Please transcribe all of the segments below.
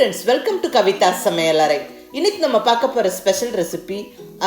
Friends, welcome to Kavitha சமையலறை. இன்னைக்கு நம்ம பார்க்க போகிற ஸ்பெஷல் ரெசிபி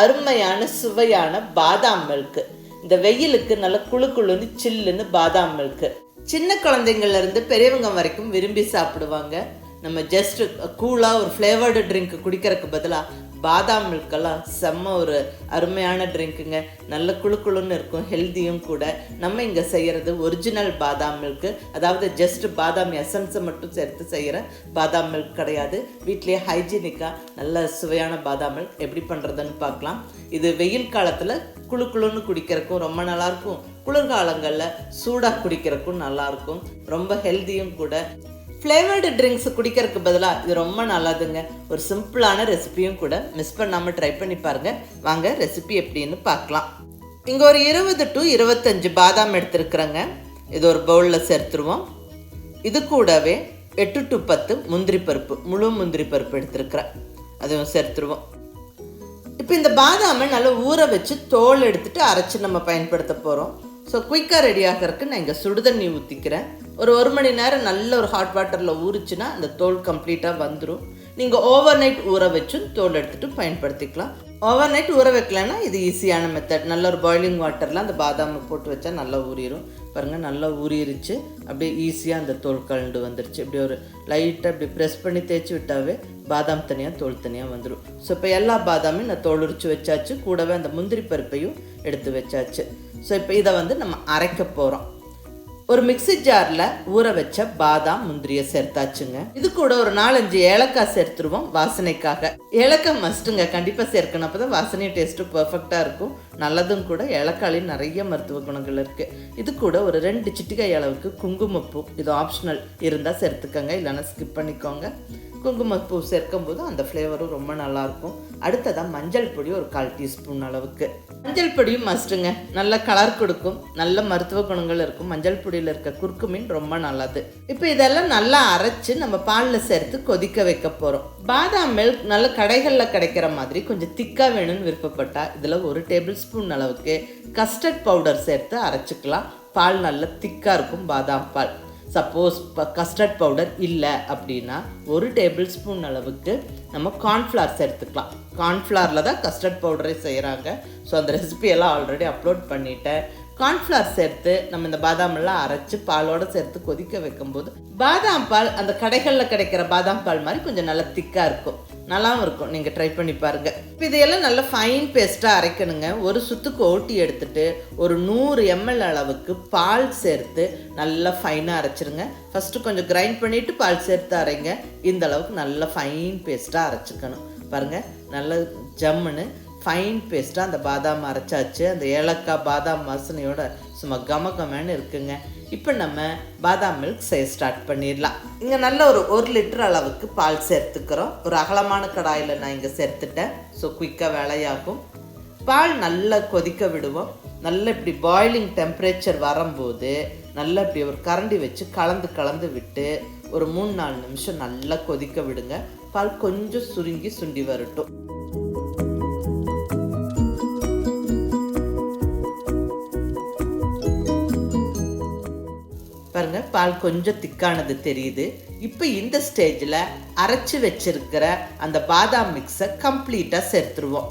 அருமையான சுவையான பாதாம் மில்க். இந்த வெயிலுக்கு நல்ல குழு குழுன்னு சில்லுன்னு பாதாம் மில்க் சின்ன குழந்தைங்கள்ல இருந்து பெரியவங்க வரைக்கும் விரும்பி சாப்பிடுவாங்க. நம்ம ஜஸ்ட் கூலாக ஒரு ஃப்ளேவர்டு ட்ரிங்க் குடிக்கிறதுக்கு பதிலாக பாதாம் மில்கெல்லாம் செம்ம ஒரு அருமையான ட்ரிங்க்குங்க. நல்ல குழு குழுன்னு இருக்கும், ஹெல்த்தியும் கூட. நம்ம இங்கே செய்கிறது ஒரிஜினல் பாதாம் மில்க்கு, அதாவது ஜஸ்ட் பாதாம் எசன்ஸை மட்டும் சேர்த்து செய்கிற பாதாம் மில்க் கிடையாது. வீட்லேயே ஹைஜீனிக்காக நல்ல சுவையான பாதாம் மில்க் எப்படி பண்ணுறதுன்னு பார்க்கலாம். இது வெயில் காலத்தில் குழு குழுன்னு குடிக்கிறதுக்கும் ரொம்ப நல்லாயிருக்கும், குளிர்காலங்களில் சூடாக குடிக்கிறதுக்கும் நல்லாயிருக்கும், ரொம்ப ஹெல்த்தியும் கூட. ஃப்ளேவர்டு ட்ரிங்க்ஸ் குடிக்கிறதுக்கு பதிலாக இது ரொம்ப நல்லதுங்க. ஒரு சிம்பிளான ரெசிபியும் கூட. மிஸ் பண்ணாமல் ட்ரை பண்ணி பாருங்கள். வாங்க ரெசிபி எப்படின்னு பார்க்கலாம். இங்கே ஒரு 20 to 25 பாதாம் எடுத்துருக்குறேங்க. இது ஒரு பவுலில் சேர்த்துருவோம். இது கூடவே 8 to 10 முந்திரி பருப்பு, முழு முந்திரி பருப்பு எடுத்துருக்குறேன், அதுவும் சேர்த்துருவோம். இப்போ இந்த பாதாமை நல்லா ஊற வச்சு தோல் எடுத்துகிட்டு அரைச்சி நம்ம பயன்படுத்த போகிறோம். ஸோ குயிக்காக ரெடி ஆகிறதுக்கு நான் இங்கே சுடுதண்ணி ஊற்றிக்கிறேன். ஒரு மணி நேரம் நல்ல ஒரு ஹாட் வாட்டரில் ஊறிச்சுன்னா அந்த தோல் கம்ப்ளீட்டாக வந்துடும். நீங்கள் ஓவர் நைட் ஊற வச்சும் தோல் எடுத்துகிட்டு பயன்படுத்திக்கலாம். ஓவர் நைட் ஊற வைக்கலன்னா இது ஈஸியான மெத்தட். நல்ல ஒரு பாய்லிங் வாட்டரில் அந்த பாதாமை போட்டு வச்சா நல்லா ஊறிடும். பாருங்கள், நல்லா ஊறிடுச்சு. அப்படியே ஈஸியாக அந்த தோல் கலண்டு வந்துடுச்சு. இப்படி ஒரு லைட்டாக இப்படி ப்ரெஸ் பண்ணி தேய்ச்சி விட்டாவே பாதாம் தனியாக தோல் தனியாக வந்துடும். ஸோ இப்போ எல்லா பாதாமையும் நான் தோல் உரிச்சு வச்சாச்சு, கூடவே அந்த முந்திரி பருப்பையும் எடுத்து வச்சாச்சு. ஸோ இப்போ இதை நம்ம அரைக்க போகிறோம். ஒரு மிக்சி ஜாரில் ஊற வச்ச பாதாம் முந்திரியை சேர்த்தாச்சுங்க. இது கூட ஒரு 4-5 ஏலக்காய் சேர்த்துருவோம் வாசனைக்காக. ஏலக்காய் மஸ்ட்டுங்க, கண்டிப்பாக சேர்க்கணும், அப்போ தான் வாசனையும் டேஸ்ட்டும் பர்ஃபெக்டாக இருக்கும். நல்லதும் கூட. ஏலக்காயிலையும் நிறைய மருத்துவ குணங்கள் இருக்குது. இது கூட ஒரு 2 சிட்டிகை அளவுக்கு குங்குமப்பூ, இது ஆப்ஷனல், இருந்தால் சேர்த்துக்கோங்க, இல்லைன்னா ஸ்கிப் பண்ணிக்கோங்க. குங்குமப்பூ சேர்க்கும் போது அந்த ஃப்ளேவரும் ரொம்ப நல்லாயிருக்கும். அடுத்ததாக மஞ்சள் பொடி ஒரு 1/4 டீஸ்பூன் அளவுக்கு. மஞ்சள் பொடியும் மஸ்ட்டுங்க, நல்ல கலர் கொடுக்கும், நல்ல மருத்துவ குணங்கள் இருக்கும். மஞ்சள் பொடியில் இருக்க குர்குமின் ரொம்ப நல்லது. இப்போ இதெல்லாம் நல்லா அரைச்சி நம்ம பாலில் சேர்த்து கொதிக்க வைக்க போகிறோம். பாதாம் மில்க் நல்ல கடைகளில் கிடைக்கிற மாதிரி கொஞ்சம் திக்காக வேணும்னு விருப்பப்பட்டால் இதில் 1 டேபிள் ஸ்பூன் அளவுக்கு கஸ்டர்ட் பவுடர் சேர்த்து அரைச்சிக்கலாம். பால் நல்ல திக்காக இருக்கும் பாதாம் பால். சப்போஸ் கஸ்டர்ட் பவுடர் இல்லை அப்படின்னா 1 டேபிள் ஸ்பூன் அளவுக்கு நம்ம கார்ன்ஃப்ளவர் சேர்த்துக்கலாம். கார்ன்ஃப்ளவரில் தான் கஸ்டர்ட் பவுடரே செய்கிறாங்க. ஸோ அந்த ரெசிபியெல்லாம் ஆல்ரெடி அப்லோட் பண்ணிட்டேன். கார்ன்ஃப்ளவர் சேர்த்து நம்ம இந்த பாதாமெல்லாம் அரைச்சி பாலோடு சேர்த்து கொதிக்க வைக்கும்போது பாதாம் பால் அந்த கடைகளில் கிடைக்கிற பாதாம் பால் மாதிரி கொஞ்சம் நல்லா திக்காக இருக்கும், நல்லாவும் இருக்கும். நீங்கள் ட்ரை பண்ணி பாருங்கள். இப்போ இதையெல்லாம் நல்லா ஃபைன் பேஸ்ட்டாக அரைக்கணுங்க. ஒரு சுத்துக்கு ஓட்டி எடுத்துகிட்டு ஒரு 100 ml அளவுக்கு பால் சேர்த்து நல்லா ஃபைனாக அரைச்சிருங்க. ஃபஸ்ட்டு கொஞ்சம் கிரைண்ட் பண்ணிவிட்டு பால் சேர்த்து அரைங்க. இந்த அளவுக்கு நல்லா ஃபைன் பேஸ்ட்டாக அரைச்சிக்கணும். பாருங்கள், நல்ல ஜம்முன்னு ஃபைன் பேஸ்ட்டாக அந்த பாதாம் அரைச்சாச்சு. அந்த ஏலக்காய் பாதாம் வாசனையோட சும்மா கமகமன்னு இருக்குங்க. இப்போ நம்ம பாதாம் மில்க் செய்ய ஸ்டார்ட் பண்ணிடலாம். இங்கே நல்ல ஒரு 1 லிட்டர் அளவுக்கு பால் சேர்த்துக்கிறோம். ஒரு அகலமான கடாயில் நான் இங்கே சேர்த்துட்டேன். ஸோ குயிக்காக வேலையாகும். பால் நல்லா கொதிக்க விடுவோம். நல்லா இப்படி பாய்லிங் டெம்பரேச்சர் வரும்போது நல்லா இப்படி ஒரு கரண்டி வச்சு கலந்து விட்டு ஒரு 3-4 நிமிஷம் நல்லா கொதிக்க விடுங்க. பால் கொஞ்சம் சுருங்கி சுண்டி வரட்டும். பாருங்க, பால் கொஞ்சம் திக்கானது தெரியுது. இப்போ இந்த ஸ்டேஜில் அரைச்சி வச்சிருக்கிற அந்த பாதாம் மிக்ஸை கம்ப்ளீட்டாக சேர்த்துருவோம்.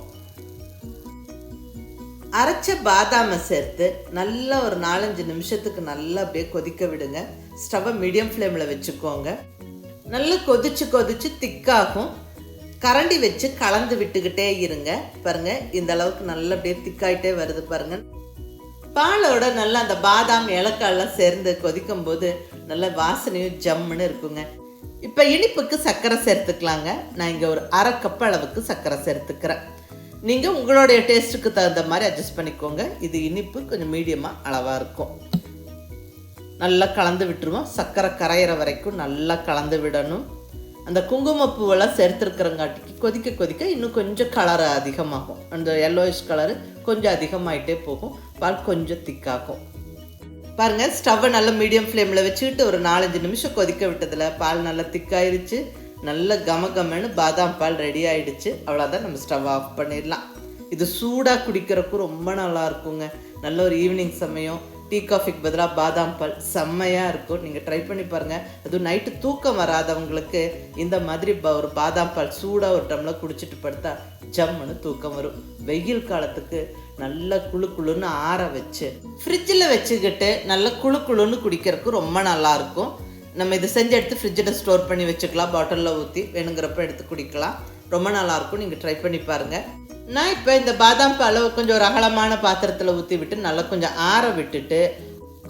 அரைச்ச பாதாமை சேர்த்து நல்லா ஒரு 4-5 நிமிஷத்துக்கு நல்லா அப்படியே கொதிக்க விடுங்க. ஸ்டவ்வை மீடியம் ஃப்ளேமில் வச்சுக்கோங்க. நல்லா கொதிச்சு திக்காகும். கரண்டி வச்சு கலந்து விட்டுக்கிட்டே இருங்க. பாருங்கள், இந்த அளவுக்கு நல்லா அப்படியே திக்காயிட்டே வருது பாருங்கள். பாலோட நல்லா அந்த பாதாம் ஏலக்காயெல்லாம் சேர்ந்து கொதிக்கும் போது நல்ல வாசனையும் ஜம்முன்னு இருக்குங்க. இப்போ இனிப்புக்கு சர்க்கரை சேர்த்துக்கலாங்க. நான் இங்கே ஒரு 1/2 கப் அளவுக்கு சர்க்கரை சேர்த்துக்கிறேன். நீங்கள் உங்களுடைய டேஸ்ட்டுக்கு தகுந்த மாதிரி அட்ஜஸ்ட் பண்ணிக்கோங்க. இது இனிப்பு கொஞ்சம் மீடியமாக அளவாக இருக்கும். நல்லா கலந்து விட்டுருவோம். சர்க்கரை கரையிற வரைக்கும் நல்லா கலந்து விடணும். அந்த குங்குமப்பூவெல்லாம் சேர்த்துருக்கிறங்காட்டிக்கு கொதிக்க இன்னும் கொஞ்சம் கலர் அதிகமாகும். அந்த எல்லோயிஷ் கலரு கொஞ்சம் அதிகமாகிட்டே போகும். பால் கொஞ்சம் திக்காகும். பாருங்கள், ஸ்டவ்வை நல்லா மீடியம் ஃப்ளேமில் வச்சுக்கிட்டு ஒரு 4-5 நிமிஷம் கொதிக்க விட்டதில் பால் நல்லா திக்காயிருச்சு. நல்ல கமகமன்னு பாதாம் பால் ரெடி ஆகிடுச்சு. அவ்வளோதான், நம்ம ஸ்டவ் ஆஃப் பண்ணிடலாம். இது சூடாக குடிக்கிறதுக்கும் ரொம்ப நல்லா இருக்குங்க. நல்ல ஒரு ஈவினிங் சமயம் டீ காஃபிக்கு பதிலாக பாதாம் பால் செம்மையாக இருக்கும். நீங்கள் ட்ரை பண்ணி பாருங்கள். அதுவும் நைட்டு தூக்கம் வராதவங்களுக்கு இந்த மாதிரி ஒரு பாதாம் பால் சூடாக ஒரு டம்ளர் குடிச்சிட்டு படுத்தா ஜம்முன்னு தூக்கம் வரும். வெயில் காலத்துக்கு நல்லா குளுன்னு ஆற வச்சு ஃப்ரிட்ஜில் வச்சுக்கிட்டு நல்லா குளுன்னு குடிக்கிறதுக்கு ரொம்ப நல்லாயிருக்கும். நம்ம இதை செஞ்சு எடுத்து ஃப்ரிட்ஜில் ஸ்டோர் பண்ணி வச்சுக்கலாம். பாட்டிலில் ஊற்றி வேணுங்கிறப்ப எடுத்து குடிக்கலாம். ரொம்ப நல்லாயிருக்கும். நீங்கள் ட்ரை பண்ணி பாருங்கள். நான் இப்போ இந்த பாதாம் பாலை கொஞ்சம் ஒரு அகலமான பாத்திரத்தில் ஊற்றி விட்டு நல்லா கொஞ்சம் ஆற விட்டுட்டு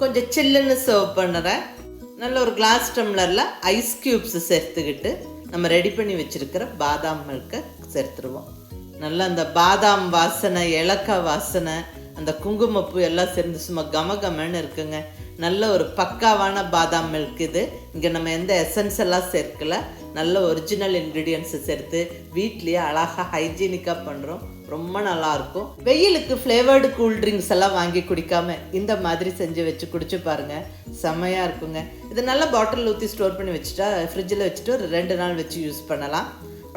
கொஞ்சம் சில்லுன்னு சர்வ் பண்ணுறேன். நல்ல ஒரு கிளாஸ் டம்ளரில் ஐஸ் க்யூப்ஸ் சேர்த்துக்கிட்டு நம்ம ரெடி பண்ணி வச்சுருக்கிற பாதாம் மில்கை சேர்த்துருவோம். நல்லா அந்த பாதாம் வாசனை, ஏலக்காய் வாசனை, அந்த குங்குமப்பூ எல்லாம் சேர்ந்து சும்மா கமகமன்னு இருக்குங்க. நல்ல ஒரு பக்காவான பாதாம் மில்க் இது. இங்கே நம்ம எந்த எசன்ஸ் எல்லாம் சேர்க்கல, நல்ல ஒரிஜினல் இன்க்ரீடியன்ஸை சேர்த்து வீட்லேயே அழகாக ஹைஜீனிக்காக பண்ணுறோம். ரொம்ப நல்லாயிருக்கும். வெயிலுக்கு ஃப்ளேவர்டு கூல்ட்ரிங்க்ஸ் எல்லாம் வாங்கி குடிக்காமல் இந்த மாதிரி செஞ்சு வச்சு குடிச்சு பாருங்கள், செம்மையாக இருக்குங்க. இது நல்லா பாட்டில் ஊற்றி ஸ்டோர் பண்ணி வச்சுட்டா ஃப்ரிட்ஜில் வச்சுட்டு ஒரு 2 நாள் வச்சு யூஸ் பண்ணலாம்.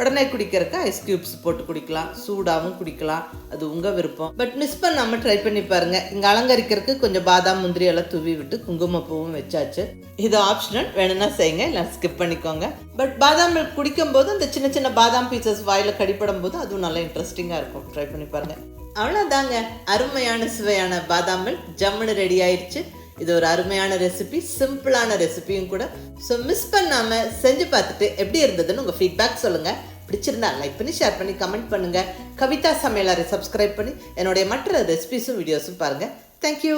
உடனே குடிக்கிறதுக்கு ஐஸ் க்யூப்ஸ் போட்டு குடிக்கலாம், சூடாகவும் குடிக்கலாம், அது உங்கள் விருப்பம். பட் மிஸ் பண்ணாமல் ட்ரை பண்ணி பாருங்கள். இங்கே அலங்கரிக்கிறதுக்கு கொஞ்சம் பாதாம் முந்திரி எல்லாம் தூவி விட்டு குங்குமப்பூவும் வச்சாச்சு. இது ஆப்ஷனல், வேணும்னா செய்யுங்க, இல்லை ஸ்கிப் பண்ணிக்கோங்க. பட் பாதாம் மில்க் குடிக்கும்போது அந்த சின்ன சின்ன பாதாம் பீசஸ் வாயில் கடிப்படும் போது அதுவும் நல்லா இன்ட்ரெஸ்டிங்காக இருக்கும். ட்ரை பண்ணி பாருங்கள். அவ்வளோதாங்க, அருமையான சுவையான பாதாம் மில்க் ஜம்முன்னு ரெடி ஆயிடுச்சு. இது ஒரு அருமையான ரெசிபி, சிம்பிளான ரெசிபியும் கூட. ஸோ மிஸ் பண்ணாமல் செஞ்சு பார்த்துட்டு எப்படி இருந்ததுன்னு உங்கள் ஃபீட்பேக் சொல்லுங்கள். பிடிச்சிருந்தா லைக் பண்ணி, ஷேர் பண்ணி, கமெண்ட் பண்ணுங்கள். கவிதா சமையலறை சப்ஸ்கிரைப் பண்ணி என்னுடைய மற்ற ரெசிபிஸும் வீடியோஸும் பாருங்கள். தேங்க்யூ.